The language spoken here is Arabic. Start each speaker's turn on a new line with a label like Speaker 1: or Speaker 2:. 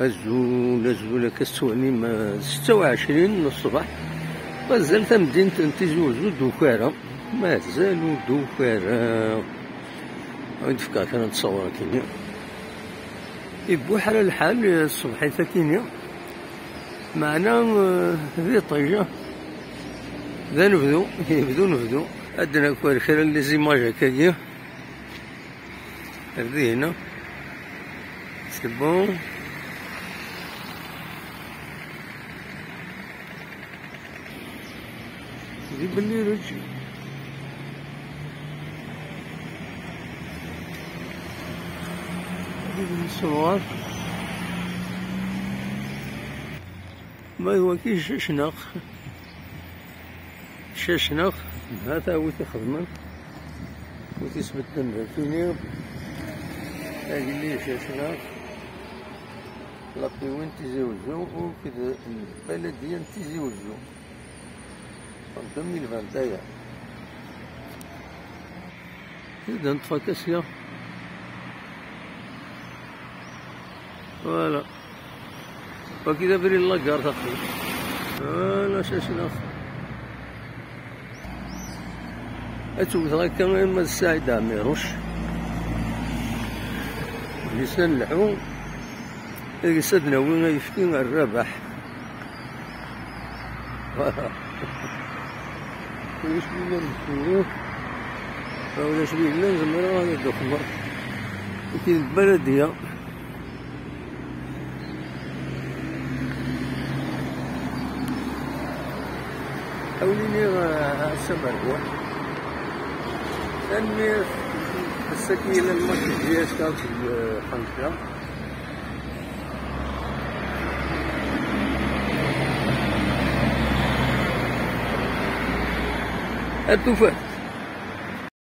Speaker 1: الزول كتسواني ما 26 الصباح. مازال تمدينة تيزي وزو دوكارا، مازالو دوكارا. غادي فكا كان نتصور كينيا يبوح على الحال الصبحيثة كينيا معنا في طيجة. ذا نبدو عندنا كواركرا لي زيماج هكاكيا. هادي هنا سي بون. يبان لي رجل الصغار ما هو كي شاشناق هذا هو تيخدمن وتيثبتن فيني. هادي لي شاشناق لاطيوين تيزيوزو وكذا البلدية تيزيوزو في 2021. إذا نطفى كاسيا فوالا وكذا بري لاكار تقريبا. فوالا شاشناق أتوقف هكا ما الساعد عميروش لسان اللحوم يسدنا وين يفكي الربح. واش بينا نسولو ولاش بينا نزمرو هذا الدخمر كاين البلدية. حاوليني السمر هو لأني السكينة المركز ديالها كانت في الحنكة. التفاح